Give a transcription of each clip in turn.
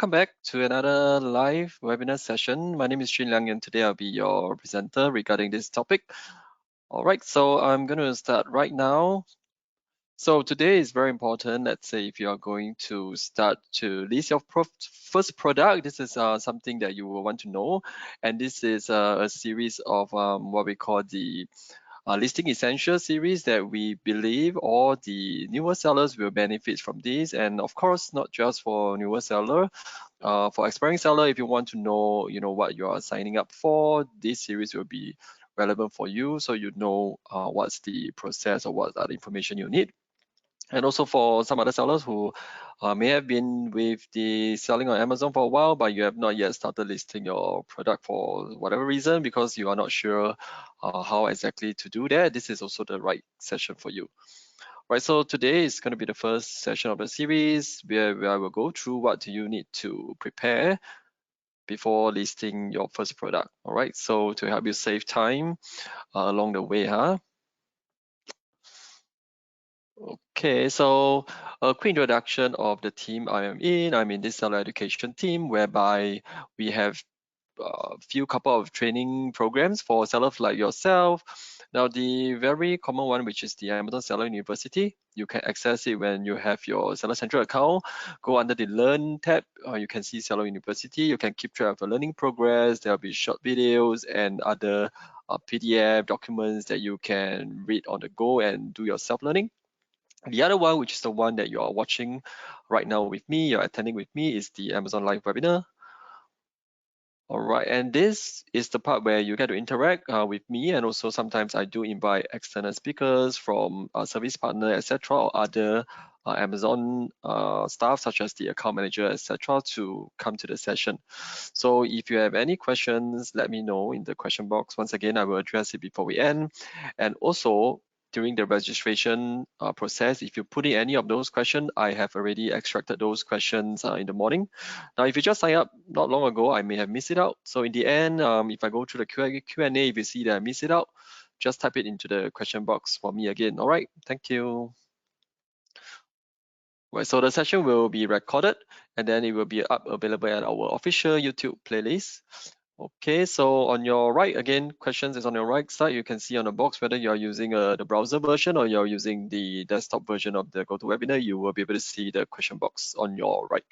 Welcome back to another live webinar session. My name is Jin Liang and today I'll be your presenter regarding this topic. All right, so I'm going to start right now. So today is very important. Let's say if you are going to start to list your first product, this is something that you will want to know. And this is a series of what we call the listing essential series that we believe all the newer sellers will benefit from this. And of course, not just for newer seller, for aspiring seller, if you want to know, what you are signing up for, this series will be relevant for you, so you know what's the process or what are the information you need. And also for some other sellers who may have been with the selling on Amazon for a while, but you have not yet started listing your product for whatever reason because you are not sure how exactly to do that, this is also the right session for you. Right, so today is going to be the first session of the series where I will go through what do you need to prepare before listing your first product. All right, so to help you save time along the way, Okay, so a quick introduction of the team I am in. I'm in this seller education team whereby we have a few couple of training programs for sellers like yourself. Now, the very common one, which is the Amazon Seller University, you can access it when you have your Seller Central account. Go under the Learn tab, you can see Seller University. You can keep track of the learning progress. There'll be short videos and other PDF documents that you can read on the go and do your self-learning. The other one, which is the one that you are watching right now with me, you're attending with me, is the Amazon Live webinar. All right, and this is the part where you get to interact with me, and also sometimes I do invite external speakers from service partner, etc., or other Amazon staff such as the account manager, etc., to come to the session. So if you have any questions, let me know in the question box. Once again, I will address it before we end. And also, during the registration process, if you put in any of those questions, I have already extracted those questions in the morning. Now, if you just sign up not long ago, I may have missed it out. So in the end, if I go through the Q&A, if you see that I missed it out, just type it into the question box for me again. All right, thank you. Right, so the session will be recorded and then it will be available at our official YouTube playlist. Okay, so on your right, again, questions is on your right side. You can see on the box whether you're using the browser version or you're using the desktop version of the GoToWebinar. You will be able to see the question box on your right.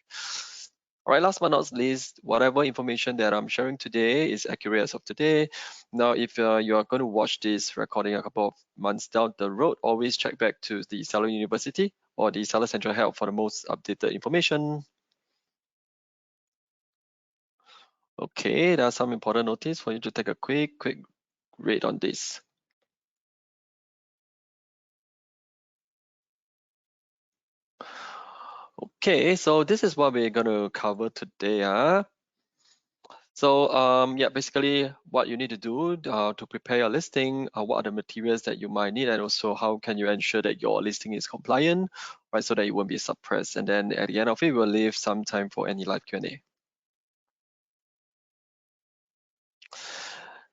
All right, last but not least, whatever information that I'm sharing today is accurate as of today. Now, if you are going to watch this recording a couple of months down the road, always check back to the Seller University or the Seller Central Help for the most updated information. Okay, there are some important notice for you to take a quick read on this. Okay, so this is what we're going to cover today. So yeah, basically what you need to do to prepare your listing, what are the materials that you might need, and also how can you ensure that your listing is compliant, right, so that it won't be suppressed. And then at the end of it, we'll leave some time for any live Q&A.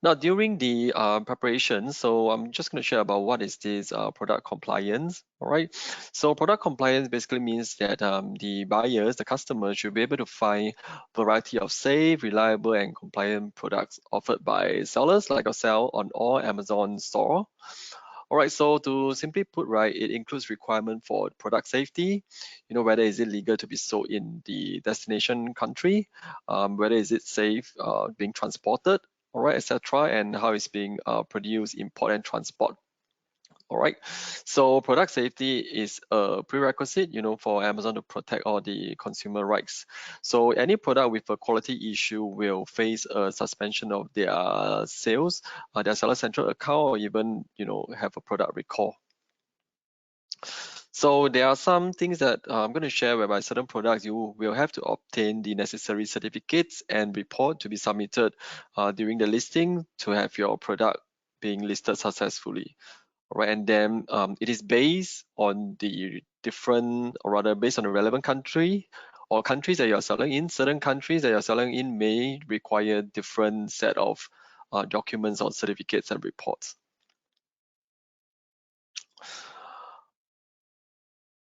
Now, during the preparation, so I'm just going to share about what is this product compliance. All right. So product compliance basically means that the buyers, the customers, should be able to find variety of safe, reliable, and compliant products offered by sellers like yourself on all Amazon store. All right, so to simply put, right, it includes requirement for product safety, whether is it legal to be sold in the destination country, whether is it safe being transported, all right, etc., and how it's being produced, import, and transport. All right, so product safety is a prerequisite, for Amazon to protect all the consumer rights. So any product with a quality issue will face a suspension of their sales, their Seller Central account, or even, have a product recall. So there are some things that I'm going to share whereby certain products you will have to obtain the necessary certificates and report to be submitted during the listing to have your product being listed successfully. All right, and then it is based on the different, or rather based on the relevant country or countries that you're selling in. Certain countries that you're selling in may require different set of documents or certificates and reports.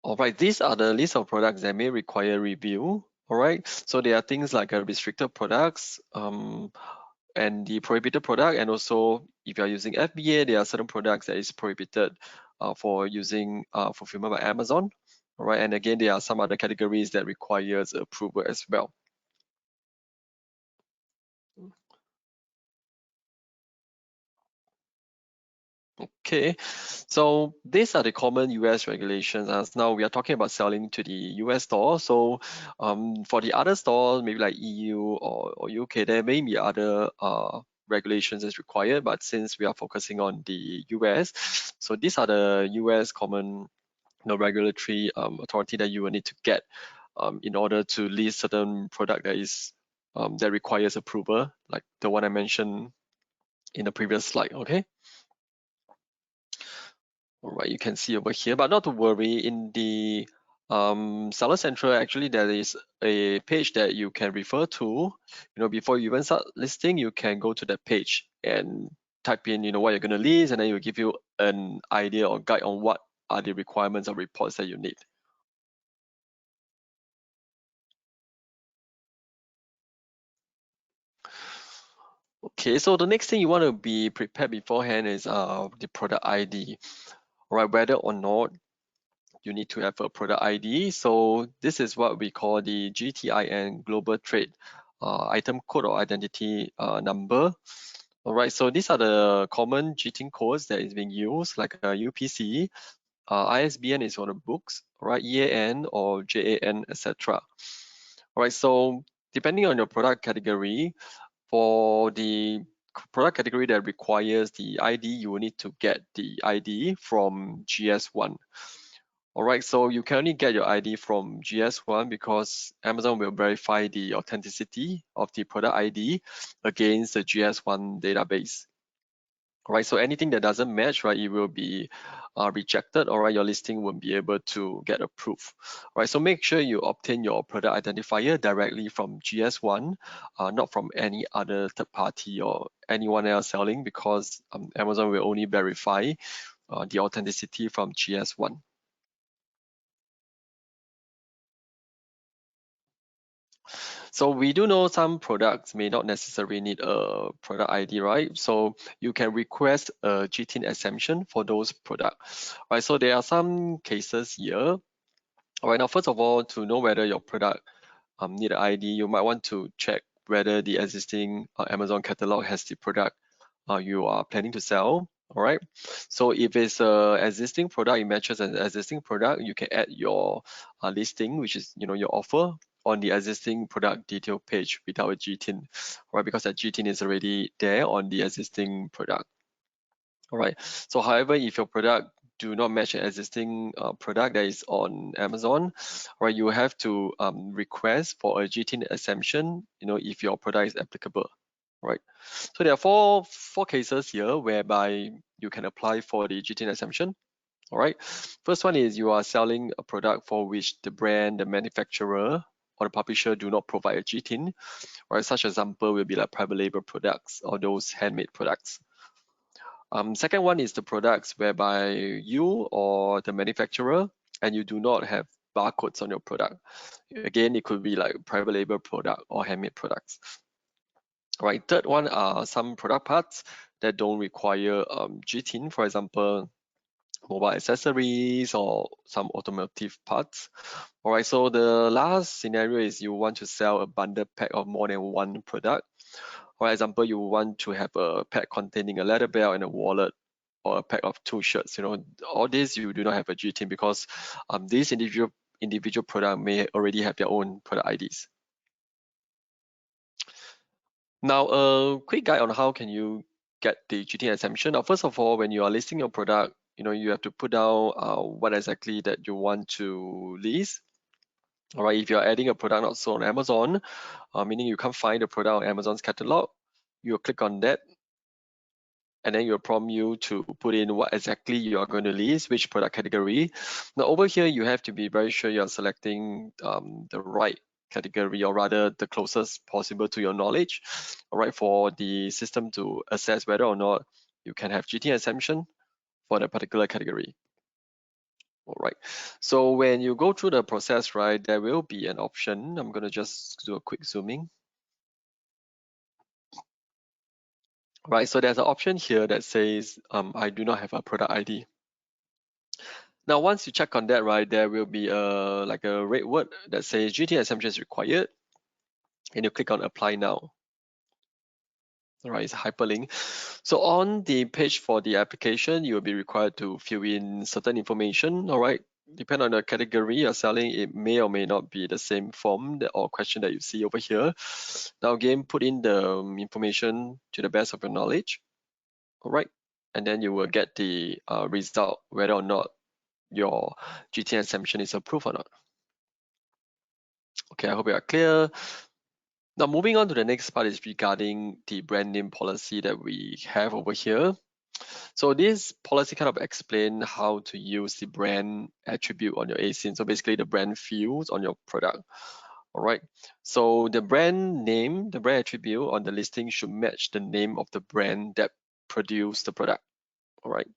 All right, these are the list of products that may require review All right, so there are things like restricted products and the prohibited product, and also if you are using FBA, there are certain products that is prohibited for using fulfillment by Amazon. All right, and again, there are some other categories that requires approval as well. Okay, so these are the common US regulations. As now we are talking about selling to the US store. So for the other stores, maybe like EU or UK, there may be other regulations as required. But since we are focusing on the US, so these are the US common regulatory authority that you will need to get in order to list certain product that is that requires approval, like the one I mentioned in the previous slide. Okay. All right, you can see over here, but not to worry. In the Seller Central, actually, there is a page that you can refer to. Before you even start listing, you can go to that page and type in, what you're going to list, and then it will give you an idea or guide on what are the requirements or reports that you need. Okay, so the next thing you want to be prepared beforehand is the product ID. All right, whether or not you need to have a product ID. So this is what we call the GTIN, Global Trade Item Code or Identity Number. All right, so these are the common GTIN codes that is being used, like UPC, ISBN is on the books, right? EAN or JAN, etc. All right, so depending on your product category, for the product category that requires the ID, you will need to get the ID from GS1. All right, so you can only get your ID from GS1 because Amazon will verify the authenticity of the product ID against the GS1 database. All right, so anything that doesn't match, right, it will be rejected. All right, your listing won't be able to get approved. All right, so make sure you obtain your product identifier directly from GS1, not from any other third party or anyone else selling, because Amazon will only verify the authenticity from GS1. So we do know some products may not necessarily need a product ID, right? So you can request a GTIN exemption for those products, right? So there are some cases here. All right, now first of all, to know whether your product need an ID, you might want to check whether the existing Amazon catalog has the product you are planning to sell. All right, so if it's a existing product, it matches an existing product, you can add your listing, which is your offer, on the existing product detail page without a GTIN, right? Because that GTIN is already there on the existing product. All right, so however, if your product do not match an existing product that is on Amazon, right, you have to request for a GTIN exemption, if your product is applicable, right? So there are four cases here whereby you can apply for the GTIN exemption. All right, first one is you are selling a product for which the brand, the manufacturer, or the publisher do not provide a GTIN, right? Such example will be like private label products or those handmade products. Second one is the products whereby you or the manufacturer and you do not have barcodes on your product. Again, it could be like private label product or handmade products. All right, third one are some product parts that don't require GTIN, for example, mobile accessories or some automotive parts. All right, so the last scenario is you want to sell a bundle pack of more than one product. For example, you want to have a pack containing a leather belt and a wallet, or a pack of 2 shirts. All this you do not have a GTIN because these individual product may already have their own product IDs. Now, a quick guide on how can you get the GTIN exemption. Now, first of all, when you are listing your product, you have to put down what exactly that you want to list. All right, if you're adding a product not sold on Amazon, meaning you can't find the product on Amazon's catalog, you'll click on that, and then it will prompt you to put in what exactly you are going to list, which product category. Now over here, you have to be very sure you're selecting the right category, or rather the closest possible to your knowledge, all right, for the system to assess whether or not you can have GTIN exemption for that particular category. All right. So when you go through the process, right, there will be an option. I'm gonna just do a quick zooming. Right, so there's an option here that says I do not have a product ID. Now, once you check on that, right, there will be like a red word that says GTN exemption is required, and you click on apply now. All right, it's a hyperlink. So on the page for the application, you will be required to fill in certain information. All right, depending on the category you're selling, it may or may not be the same form or question that you see over here. Now again, put in the information to the best of your knowledge. All right, and then you will get the result whether or not your GTN exemption is approved or not. Okay, I hope you are clear. Now moving on to the next part is regarding the brand name policy that we have over here. So this policy kind of explain how to use the brand attribute on your ASIN. So basically the brand fields on your product. All right. So the brand name, the brand attribute on the listing should match the name of the brand that produced the product. All right.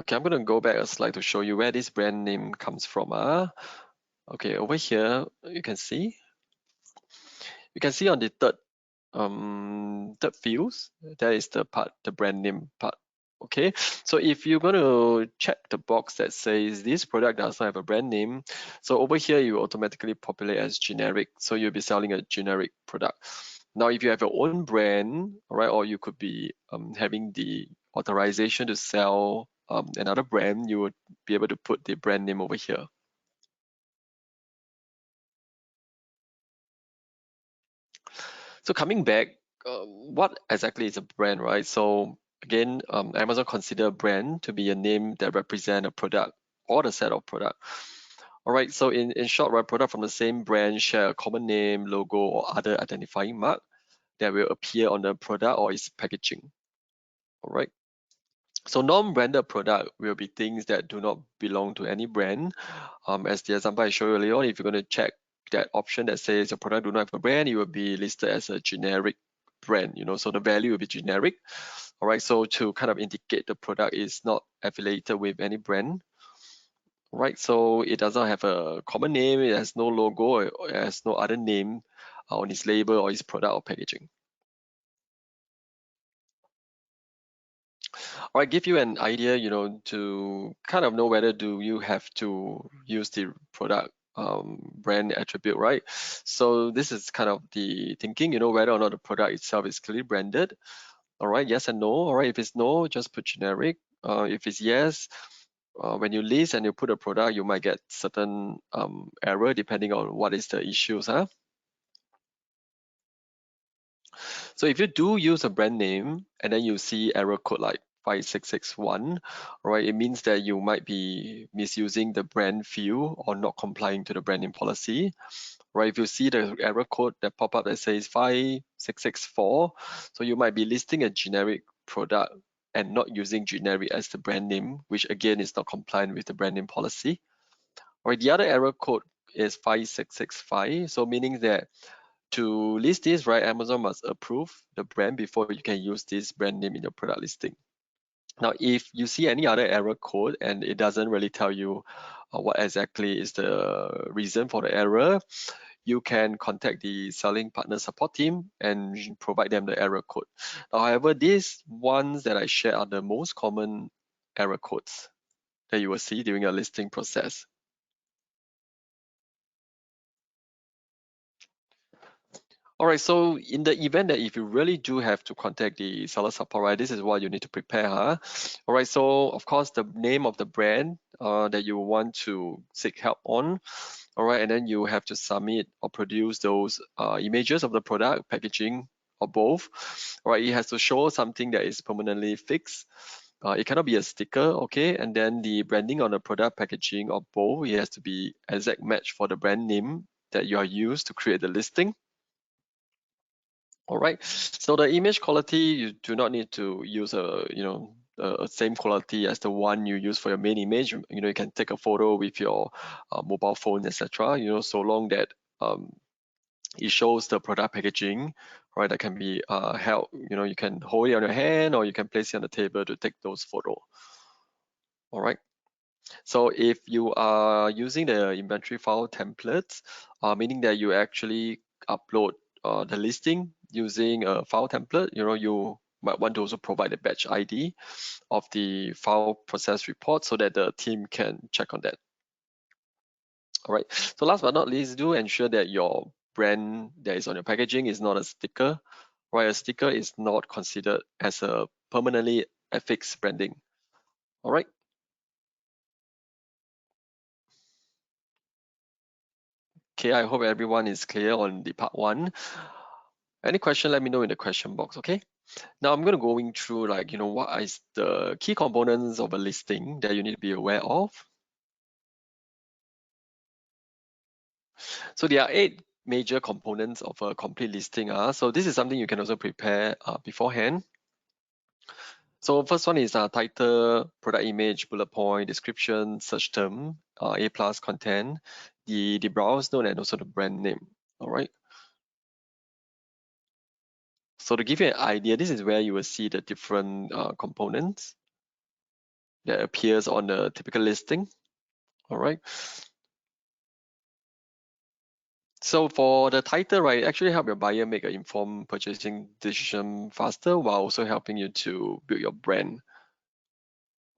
Okay, I'm going to go back a slide to show you where this brand name comes from. Okay, over here you can see on the third fields, that is the part, the brand name part. Okay, so if you're going to check the box that says this product does not have a brand name, so over here you automatically populate as generic, so you'll be selling a generic product. Now if you have your own brand, all right, or you could be having the authorization to sell another brand, you would be able to put the brand name over here. So coming back, what exactly is a brand, right? So again, Amazon consider brand to be a name that represent a product or the set of product. All right, so in short, right, product from the same brand share a common name, logo, or other identifying mark that will appear on the product or its packaging. All right. So non-branded product will be things that do not belong to any brand. As the example I showed you earlier on, if you're going to check that option that says your product do not have a brand, it will be listed as a generic brand, so the value will be generic. All right, so to kind of indicate the product is not affiliated with any brand. Right, so it does not have a common name, it has no logo, it has no other name on its label or its product or packaging. All right, give you an idea, to kind of know whether do you have to use the product brand attribute, right? So this is kind of the thinking, whether or not the product itself is clearly branded. All right, yes and no. All right, if it's no, just put generic. If it's yes, when you list and you put a product, you might get certain error depending on what is the issues, huh? So if you do use a brand name and then you see error code like 5661, right, it means that you might be misusing the brand field or not complying to the branding policy. Right, if you see the error code that pop up that says 5664, so you might be listing a generic product and not using generic as the brand name, which again is not compliant with the branding policy. Right, the other error code is 5665, so meaning that to list this, right, Amazon must approve the brand before you can use this brand name in your product listing. Now, if you see any other error code and it doesn't really tell you what exactly is the reason for the error, you can contact the selling partner support team and provide them the error code. However, these ones that I share are the most common error codes that you will see during a listing process. All right, so in the event that if you really do have to contact the seller support, right, this is what you need to prepare, huh? All right, so of course the name of the brand that you want to seek help on, all right, and then you have to submit or produce those images of the product, packaging, or both. All right, it has to show something that is permanently fixed. It cannot be a sticker, okay, and then the branding on the product, packaging, or both, it has to be exact match for the brand name that you are used to create the listing. All right, so the image quality, you do not need to use a same quality as the one you use for your main image. You can take a photo with your mobile phone, etc. So long that it shows the product packaging, right? That can be held, you can hold it on your hand or you can place it on the table to take those photos. All right. So if you are using the inventory file templates, meaning that you actually upload the listing using a file template, you might want to also provide the batch ID of the file process report so that the team can check on that. All right. So last but not least, do ensure that your brand that is on your packaging is not a sticker, right? A sticker is not considered as a permanently affixed branding. All right. Okay, I hope everyone is clear on the part one. Any question, let me know in the question box, okay? Now I'm going to going through what is the key components of a listing that you need to be aware of. So there are 8 major components of a complete listing. So this is something you can also prepare beforehand. So first one is title, product image, bullet point, description, search term, A+ content, the browse node, and also the brand name. All right. So to give you an idea, this is where you will see the different components that appears on the typical listing. All right. So for the title, right, actually help your buyer make an informed purchasing decision faster while also helping you to build your brand.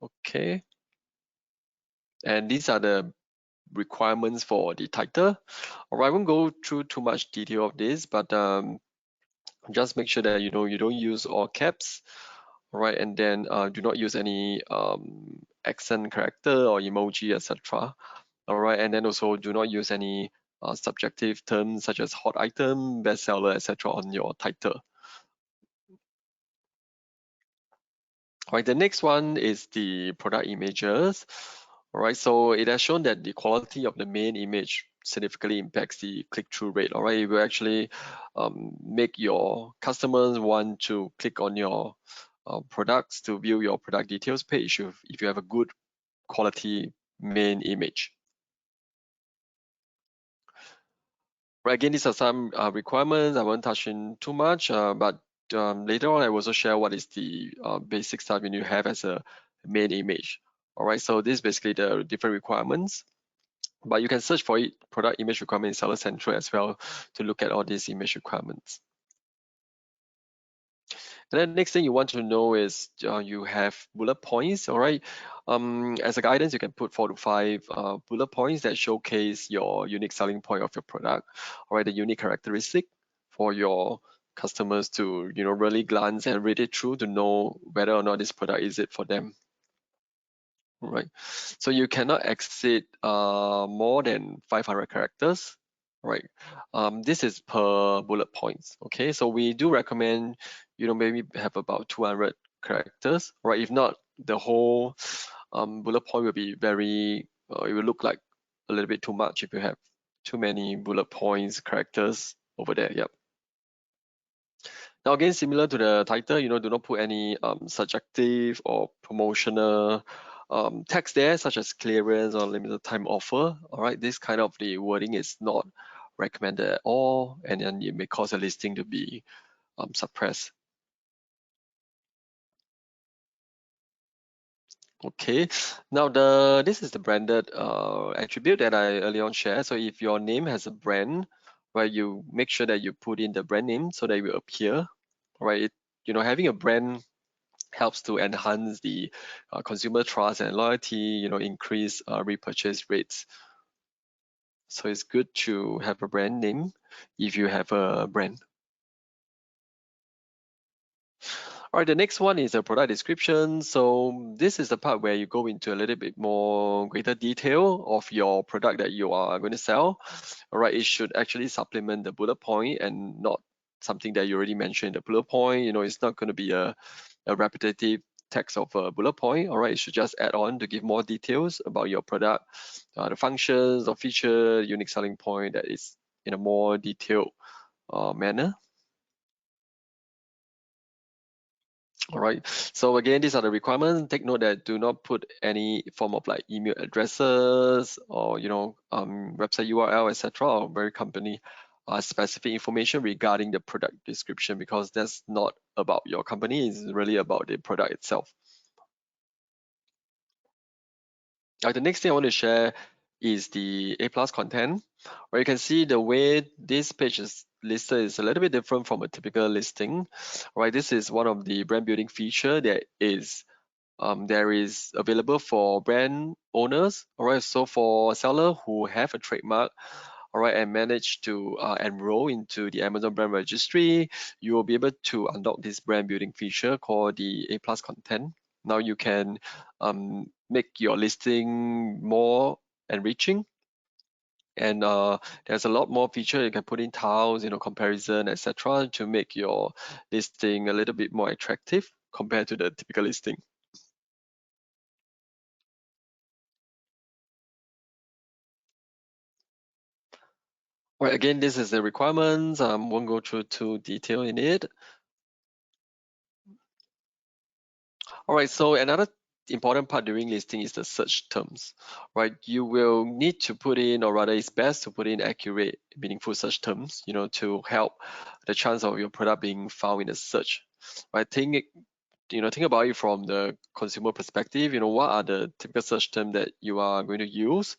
Okay. And these are the requirements for the title. All right, I won't go through too much detail of this, but just make sure that you don't use all caps. All right, and then do not use any accent character or emoji, etc. All right, and then also do not use any subjective terms such as hot item, bestseller, etc. on your title. All right, the next one is the product images. All right, so it has shown that the quality of the main image significantly impacts the click-through rate. All right, it will actually make your customers want to click on your products to view your product details page if you have a good quality main image. Right, again, these are some requirements. I won't touch in too much, but later on I will also share what is the basic stuff you need to have as a main image. All right, so this is basically the different requirements, but you can search for it, product image requirement in Seller Central as well to look at all these image requirements. And then next thing you want to know is you have bullet points, all right? As a guidance, you can put 4 to 5 bullet points that showcase your unique selling point of your product, all right? The unique characteristic for your customers to really glance and read it through to know whether or not this product is it for them. Right, so you cannot exceed more than 500 characters, right? This is per bullet points. Okay, so we do recommend maybe have about 200 characters, right? If not, the whole bullet point will be very it will look like a little bit too much if you have too many bullet points characters over there. Yep. Now again, similar to the title, do not put any subjective or promotional text there, such as clearance or limited time offer. All right, this kind of the wording is not recommended at all, and then it may cause a listing to be suppressed. Okay, now this is the branded attribute that I earlier on shared. So if your name has a brand, right, you make sure that you put in the brand name so that it will appear, right? Having a brand helps to enhance the consumer trust and loyalty, increase repurchase rates. So it's good to have a brand name if you have a brand. All right, the next one is a product description. So this is the part where you go into a little bit more greater detail of your product that you are going to sell. All right, it should actually supplement the bullet point and not something that you already mentioned in the bullet point. It's not going to be a repetitive text of a bullet point. All right, it should just add on to give more details about your product, the functions or feature, unique selling point that is in a more detailed manner. All right, so again, these are the requirements. Take note that do not put any form of like email addresses or website URL, etc., or very company specific information regarding the product description, because that's not about your company, it's really about the product itself. The next thing I want to share is the A+ content, where you can see the way this page is listed is a little bit different from a typical listing. Right, this is one of the brand building feature that is there is available for brand owners. All right, so for a seller who have a trademark, all right, and manage to enroll into the Amazon brand registry, you will be able to unlock this brand building feature called the A+ content. Now you can make your listing more enriching, and there's a lot more feature. You can put in tiles, comparison, etc., to make your listing a little bit more attractive compared to the typical listing. Right, again, this is the requirements. Won't go through too detail in it. All right, so another important part during listing is the search terms, right? You will need to put in, or rather it's best to put in accurate, meaningful search terms, to help the chance of your product being found in the search, right? Think about it from the consumer perspective. What are the typical search terms that you are going to use,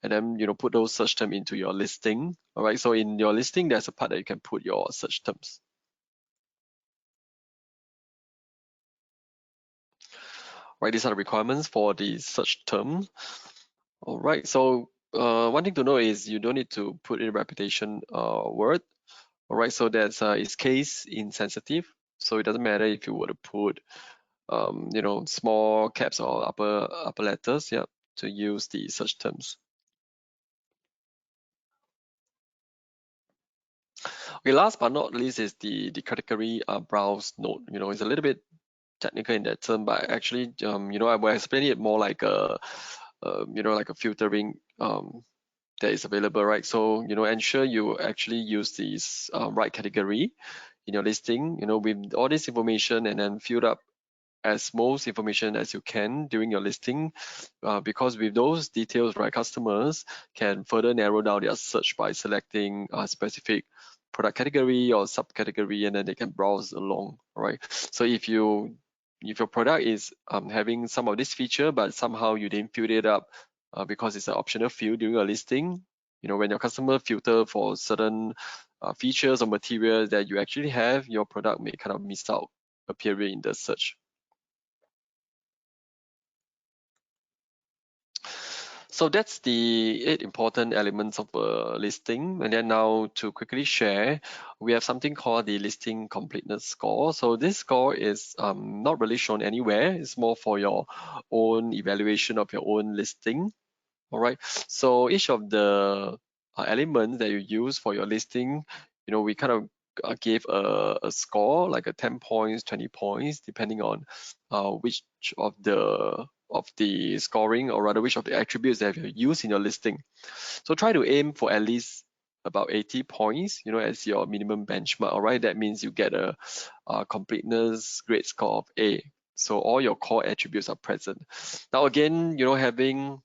and then put those search terms into your listing. All right, so in your listing, there's a part that you can put your search terms. Right, these are the requirements for the search term. All right, so one thing to know is you don't need to put in reputation word. All right, so that's it's case insensitive. So it doesn't matter if you were to put small caps or upper letters, yeah, to use the search terms. Okay, last but not least is the category browse node. It's a little bit technical in that term, but actually, I will explain it more like like a filtering that is available, right? So, ensure you actually use these right category in your listing, with all this information, and then fill up as most information as you can during your listing, because with those details, right, customers can further narrow down their search by selecting a specific product category or subcategory, and then they can browse along, right? So if your product is having some of this feature, but somehow you didn't fill it up because it's an optional field during your listing, when your customer filter for certain features or materials that you actually have, your product may kind of miss out appearing in the search. So that's the 8 important elements of a listing. And then now to quickly share, we have something called the listing completeness score. So this score is not really shown anywhere. It's more for your own evaluation of your own listing. All right. So each of the elements that you use for your listing, we kind of gave a score, like a 10 points, 20 points, depending on which of the scoring, or rather which of the attributes that you use in your listing. So try to aim for at least about 80 points, as your minimum benchmark. All right, that means you get a completeness grade score of A. So all your core attributes are present. Now again, having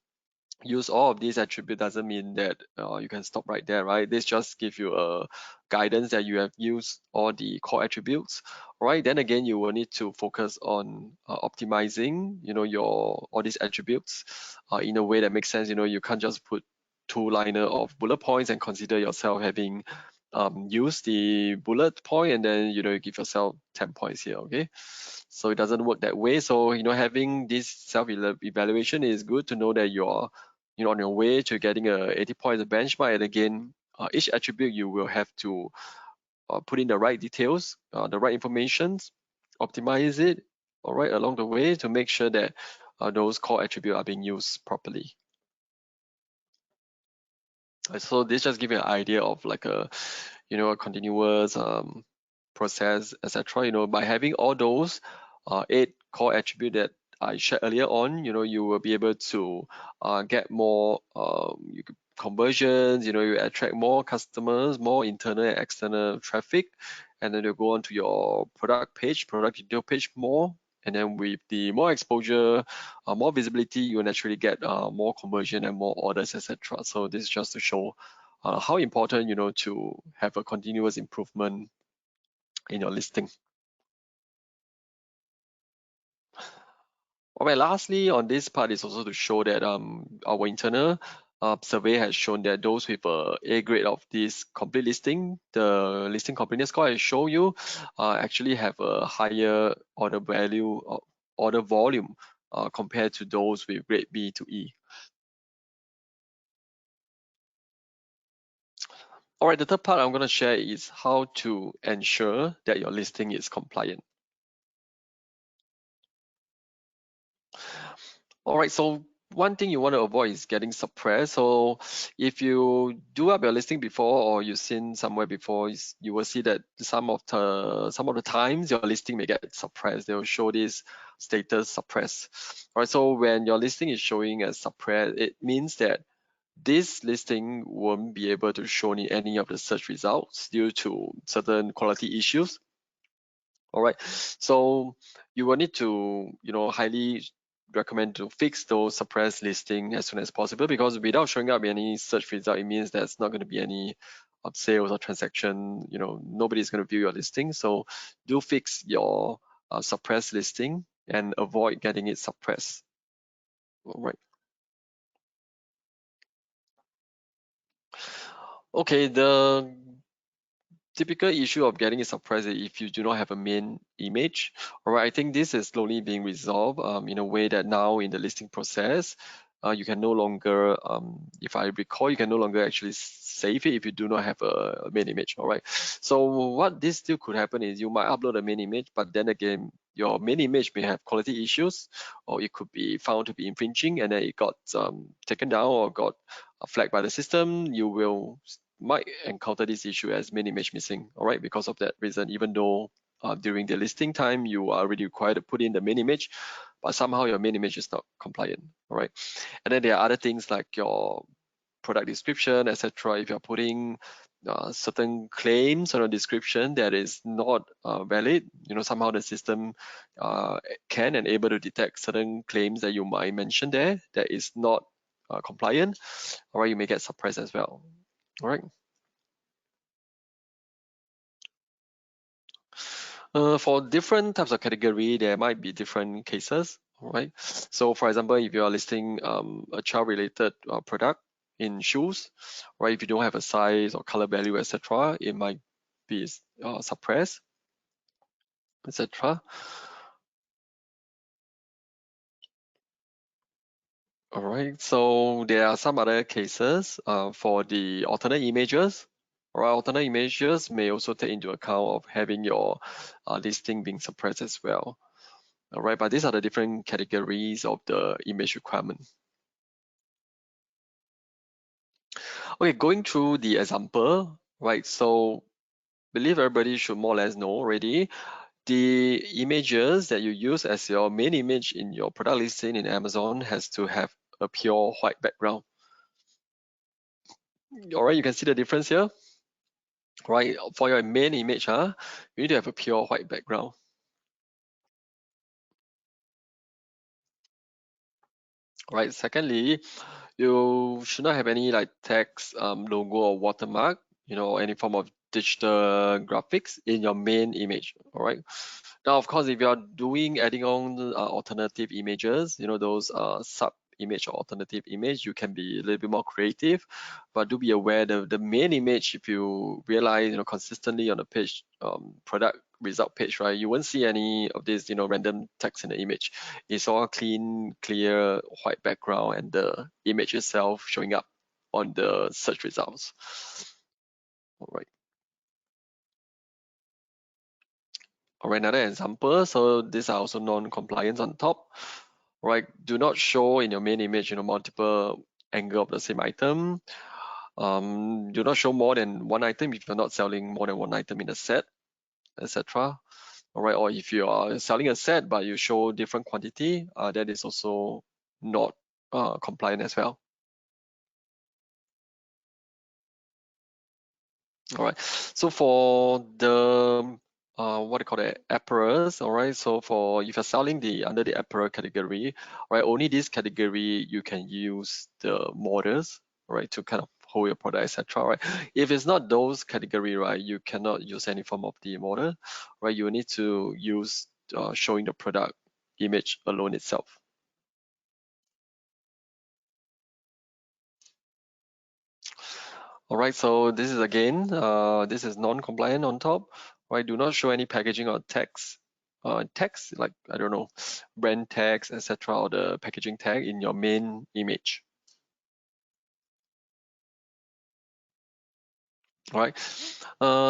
use all of these attributes doesn't mean that you can stop right there, right? This just give you a guidance that you have used all the core attributes, right? Then again, you will need to focus on optimizing, your all these attributes in a way that makes sense. You can't just put two-liner of bullet points and consider yourself having used the bullet point, and then you give yourself 10 points here, okay? So it doesn't work that way. So having this self-evaluation is good to know that you're on your way to getting a 80 points benchmark. And again, each attribute you will have to put in the right details, the right information, optimize it, all right, along the way to make sure that those core attributes are being used properly. So this just give you an idea of like a continuous process, etc. By having all those 8 core attributes that I shared earlier on, you will be able to get more conversions. You attract more customers, more internal and external traffic, and then you go on to your product detail page more. And then with the more exposure, more visibility, you will naturally get more conversion and more orders, etc. So this is just to show how important, to have a continuous improvement in your listing. All right, lastly, on this part is also to show that our internal survey has shown that those with a grade of this complete listing, the listing completeness score I show you, actually have a higher order value or order volume compared to those with grade B to E. All right, the third part I'm going to share is how to ensure that your listing is compliant. All right, so one thing you want to avoid is getting suppressed. So if you do up your listing before, or you've seen somewhere before, you will see that some of the times your listing may get suppressed. They will show this status suppressed. All right, so when your listing is showing as suppressed, it means that this listing won't be able to show in any of the search results due to certain quality issues. All right, so you will need to, highly recommend to fix those suppressed listing as soon as possible, because without showing up any search result, it means there's not going to be any sales or transaction. Nobody's going to view your listing. So do fix your suppressed listing and avoid getting it suppressed. All right. Okay, the typical issue of getting it suppressed is if you do not have a main image. All right, I think this is slowly being resolved in a way that now in the listing process, you can no longer, if I recall, you can no longer actually save it if you do not have a main image. All right, so what this still could happen is you might upload a main image, but then again, your main image may have quality issues, or it could be found to be infringing, and then it got taken down or got flagged by the system. You will might encounter this issue as main image missing. All right, because of that reason, even though during the listing time you are already required to put in the main image, but somehow your main image is not compliant. All right, and then there are other things like your product description, etc. If you're putting certain claims on a description that is not valid, somehow the system can and able to detect certain claims that you might mention there that is not compliant. All right, you may get suppressed as well. All right. For different types of category, there might be different cases, right? So for example, if you are listing a child-related product in shoes, right? If you don't have a size or color value, etc., it might be suppressed, etc. All right, so there are some other cases for the alternate images. All right, alternate images may also take into account of having your listing being suppressed as well. All right, but these are the different categories of the image requirement. Okay, going through the example, right? So believe everybody should more or less know already. The images that you use as your main image in your product listing in Amazon has to have a pure white background. All right, you can see the difference here, right? For your main image, you need to have a pure white background. Right. Secondly, you should not have any like text, logo or watermark, any form of digital graphics in your main image. All right. Now, of course, if you are adding on alternative images, those sub image or alternative image, you can be a little bit more creative, but do be aware the main image, if you realize, consistently on the page, product result page, right, you won't see any of this, random text in the image. It's all clean, clear, white background, and the image itself showing up on the search results. All right. All right, another example. So these are also non-compliance on top. Right, do not show in your main image, multiple angle of the same item. Do not show more than one item if you're not selling more than one item in a set, etc. All right, or if you are selling a set but you show different quantity, that is also not compliant as well. All right, so for the what do you call it, apparels, all right, so for if you're selling under the apparel category, right, only this category you can use the models, right, to kind of hold your product, etc. Right? If it's not those category, right, you cannot use any form of the model, right? You need to use showing the product image alone itself. All right, so this is again, this is non-compliant on top, right? Do not show any packaging or text, text like, I don't know, brand tags, etc., or the packaging tag in your main image. All right.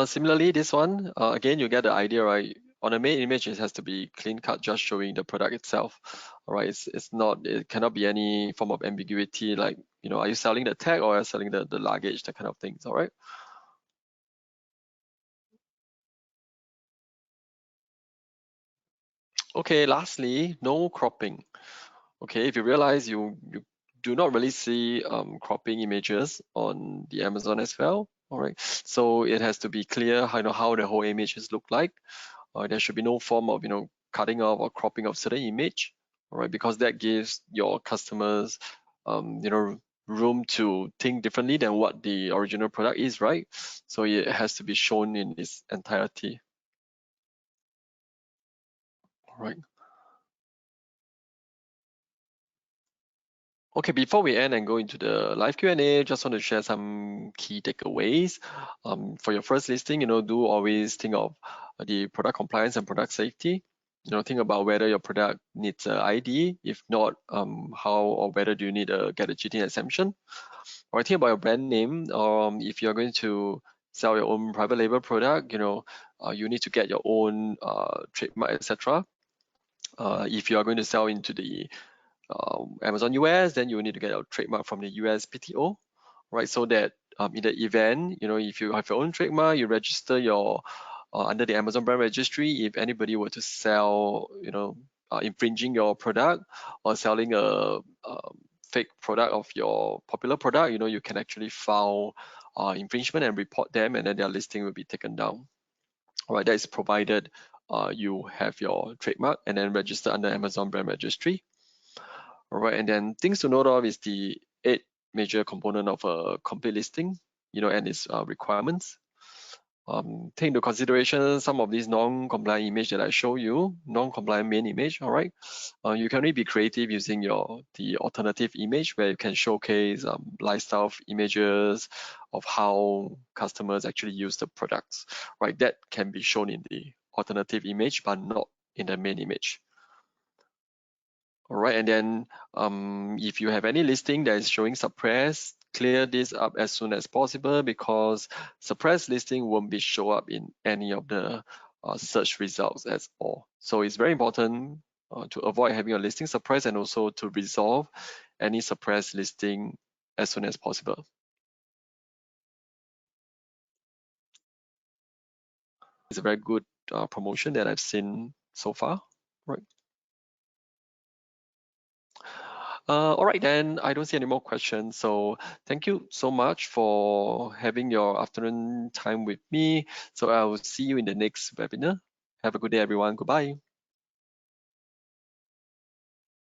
Similarly, this one, again, you get the idea, right? On the main image, it has to be clean cut, just showing the product itself. All right, it's not, it cannot be any form of ambiguity, like, you know, are you selling the tag or are you selling the luggage, that kind of things. All right. Okay, lastly, no cropping. Okay, if you realize you do not really see cropping images on the Amazon as well. All right, so it has to be clear how the whole images look like. There should be no form of cutting off or cropping of certain image. All right, because that gives your customers room to think differently than what the original product is, right? So it has to be shown in its entirety. All right. Okay, before we end and go into the live Q&A, just want to share some key takeaways. For your first listing, do always think of the product compliance and product safety. Think about whether your product needs an ID. If not, how or whether do you need to get a GT exemption. Or think about your brand name. If you're going to sell your own private label product, you need to get your own trademark, etc. If you are going to sell into the Amazon US, then you will need to get a trademark from the US PTO, right? So that in the event, if you have your own trademark, you register your under the Amazon brand registry. If anybody were to sell, infringing your product or selling a fake product of your popular product, you can actually file infringement and report them, and then their listing will be taken down. All right, that is provided you have your trademark and then register under Amazon brand registry. All right, and then things to note of is the 8 major component of a complete listing, and its requirements. Take into consideration some of these non-compliant image that I show you, non-compliant main image. All right, you can really be creative using the alternative image where you can showcase lifestyle images of how customers actually use the products. Right, that can be shown in the alternative image, but not in the main image. All right, and then if you have any listing that is showing suppressed, clear this up as soon as possible, because suppressed listing won't be show up in any of the search results at all. So it's very important to avoid having a listing suppressed and also to resolve any suppressed listing as soon as possible. It's a very good promotion that I've seen so far, right? All right, then I don't see any more questions. So thank you so much for having your afternoon time with me. So I will see you in the next webinar. Have a good day, everyone. Goodbye.